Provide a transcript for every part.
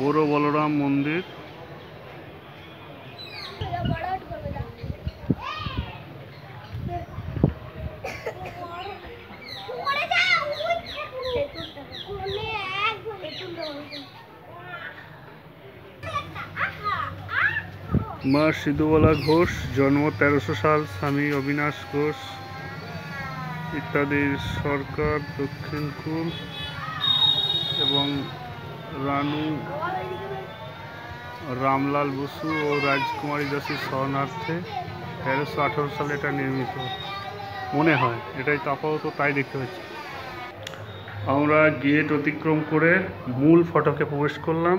বড় বলরাম মন্দির। মা সিধুবালা ঘোষ, জন্ম 1300 সাল, স্বামী অবিনাশ ঘোষ ইত্যাদি সরকার, দক্ষিণকুল এবং রানু রামলাল বসু ও রাজকুমারী দাসীর শরণার্থে 1318 সালে এটা নির্মিত মনে হয়, এটাই তো আপাতত তাই দেখতে পাচ্ছি। আমরা গেট অতিক্রম করে মূল ফটকে প্রবেশ করলাম।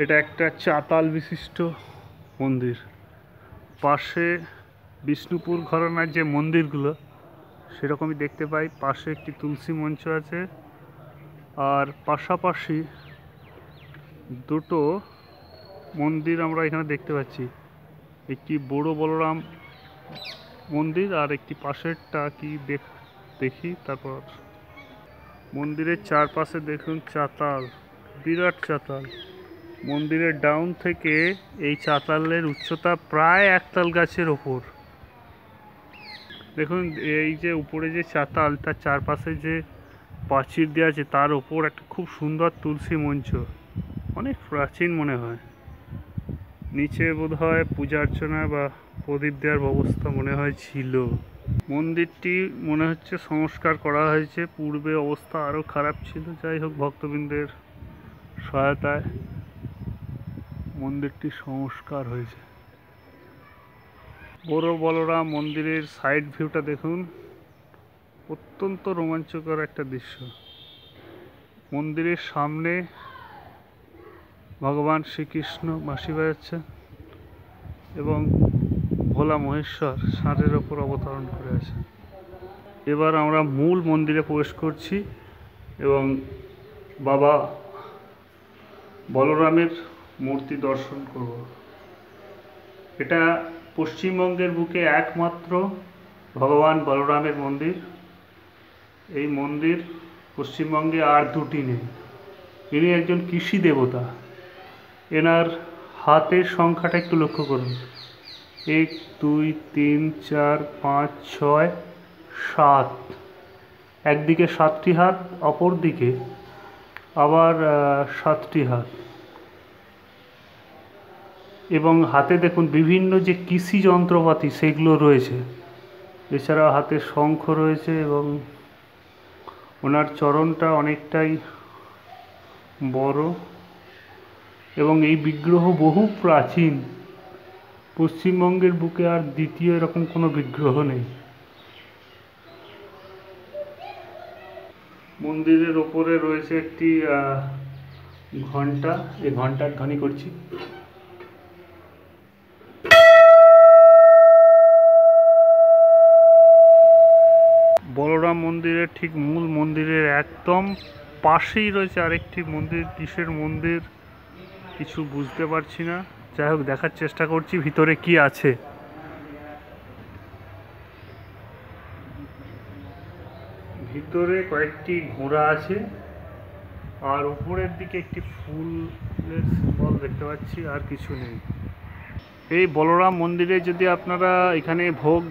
এটা একটা চাতাল বিশিষ্ট মন্দির। পাশে বিষ্ণুপুর ঘরানার যে মন্দিরগুলো সেরকমই দেখতে পাই। পাশে একটি তুলসী মঞ্চ আছে, আর পাশাপাশি দুটো মন্দির আমরা এখানে দেখতে পাচ্ছি। একটি বড় বলরাম মন্দির আর একটি পাশেরটা কি দেখি। তারপর মন্দিরের চারপাশে দেখুন চাতাল, বিরাট চাতাল। মন্দিরের ডাউন থেকে এই চাতালের উচ্চতা প্রায় একতাল গাছের ওপর। দেখুন এই যে উপরে যে চাতাল, তার চারপাশে যে প্রাচীর দেওয়া আছে তার ওপর একটা খুব সুন্দর তুলসী মঞ্চ, অনেক প্রাচীন মনে হয়। নিচে বোধহয় পূজা অর্চনা বা প্রদীপ দেওয়ার ব্যবস্থা মনে হয় ছিল। মন্দিরটি মনে হচ্ছে সংস্কার করা হয়েছে, পূর্বে অবস্থা আরও খারাপ ছিল। যাই হোক, ভক্তবৃন্দের সহায়তায় মন্দিরটি সংস্কার হয়েছে। বড় বলরাম মন্দিরের সাইড ভিউটা দেখুন, অত্যন্ত রোমাঞ্চকর একটা দৃশ্য। মন্দিরের সামনে ভগবান শ্রীকৃষ্ণ বাঁশি বাজাচ্ছেন এবং ভোলা মহেশ্বর ষাঁড়ের ওপর অবতরণ করে আছে। এবার আমরা মূল মন্দিরে প্রবেশ করছি এবং বাবা বলরামের মূর্তি দর্শন করব। এটা পশ্চিমবঙ্গের বুকে একমাত্র ভগবান বলরামের মন্দির। এই মন্দির পশ্চিমবঙ্গে আর দুটি নেই। ইনি একজন কৃষি দেবতা। এনার হাতের সংখ্যাটা একটু লক্ষ্য করুন, 1 2 3 4 5 6 7। একদিকে 7টি হাত, অপর দিকে আবার 7টি হাত। এবং হাতে দেখুন বিভিন্ন যে কৃষি যন্ত্রপাতি সেগুলো রয়েছে। এছাড়া হাতে শঙ্খ রয়েছে এবং ওনার চরণটা অনেকটাই বড় এবং এই বিগ্রহ বহু প্রাচীন। পশ্চিমবঙ্গের বুকে আর দ্বিতীয় এরকম কোনো বিগ্রহ নেই। মন্দিরের ওপরে রয়েছে একটি ঘন্টা, এই ঘন্টার ধ্বনি করছি। বলরাম মন্দিরের ঠিক মূল মন্দিরের একদম পাশেই রয়েছে আরেকটি মন্দির। কিসের মন্দির কিছু বুঝতে পারছি না, যাই হোক দেখার চেষ্টা করছি ভিতরে কি আছে। ভিতরে কয়েকটি ঘোড়া আছে আর উপরের দিকে একটি ফুলের সিম্বল দেখতে পাচ্ছি, আর কিছু নেই। এই বলরাম মন্দিরে যদি আপনারা এখানে ভোগ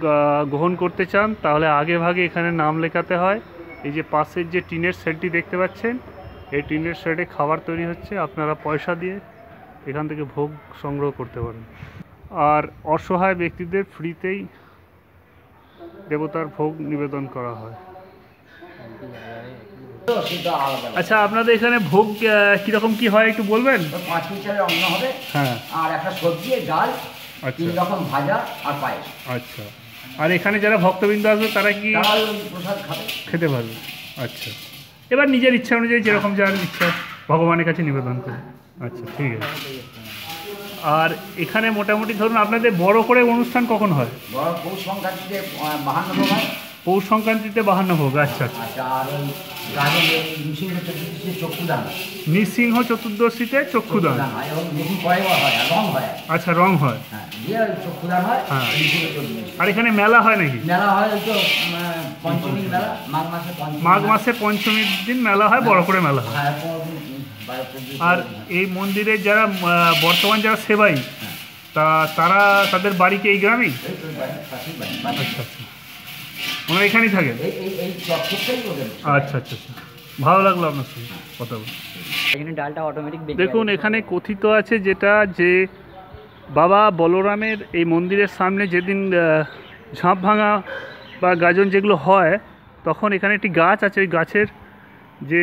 গ্রহণ করতে চান তাহলে আগে ভাগে এখানে নাম লেখাতে হয়। এই যে পাশের যে টিনের শেডটি দেখতে পাচ্ছেন, এই টিনের শেডে খাবার তৈরি হচ্ছে, আপনারা পয়সা দিয়ে এখান থেকে ভোগ সংগ্রহ করতে পারেন। আর অসহায় ব্যক্তিদের ফ্রিতেই দেবতার ভোগ নিবেদন করা হয়। আচ্ছা, আপনাদের এখানে ভোগ কিরকম কি হয় একটু বলবেন? 5 মিনিটের অন্ন হবে, হ্যাঁ, আর একটা সবজি, ডাল, 3 রকম ভাজা আর পায়েস। আচ্ছা, আর এখানে যারা ভক্তবৃন্দ আসবে তারা কি প্রসাদ খেতে পারবে? আচ্ছা, এবার নিজের ইচ্ছা অনুযায়ী যেরকম যার ইচ্ছা ভগবানের কাছে নিবেদন করে। আচ্ছা, ঠিক আছে। আর এখানে মোটামুটি ধরুন আপনাদের বড় করে অনুষ্ঠান কখন হয়? পৌষ সংক্রান্তিতে 52 ভোগ হয়। পৌষ সংক্রান্তিতে 52 ভোগ। আচ্ছা আচ্ছা। আর নৃসিংহ চতুর্দশীতে চক্ষুদান। নৃসিংহ চতুর্দশীতে চক্ষুদান। আচ্ছা, রং হয়। চক্ষুদান হয়। হ্যাঁ। আর এখানে মেলা হয় নাকি? মেলা হয় তো পঞ্চমীর মেলা, মাঘ মাসে পঞ্চমীর দিন মেলা হয়, বড় করে মেলা হয়। আর এই মন্দিরের যারা বর্তমান যারা সেবাই তারা তাদের বাড়ি কি এই গ্রামেই? আচ্ছা আচ্ছা, ওনারা এখানেই থাকেন? আচ্ছা আচ্ছা আচ্ছা, ভালো লাগলো আপনার সঙ্গে কথা বলে। ডালটা অটোমেটিক দেখুন এখানে কথিত আছে যেটা যে বাবা বলরামের এই মন্দিরের সামনে যেদিন ঝাঁপ ভাঙা বা গাজন যেগুলো হয় তখন এখানে একটি গাছ আছে, ওই গাছের যে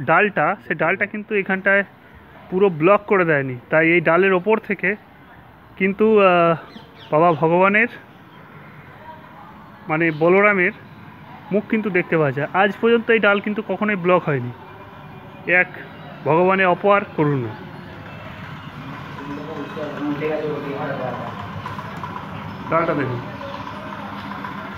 ডালটা সে ডালটা কিন্তু এখানটায় পুরো ব্লক করে দেয়নি, তাই এই ডালের ওপর থেকে কিন্তু বাবা ভগবানের মানে বলরামের মুখ কিন্তু দেখতে পাওয়া যায়। আজ পর্যন্ত এই ডাল কিন্তু কখনোই ব্লক হয়নি, এক ভগবানের অপার করুণা। ডালটা দেখুন।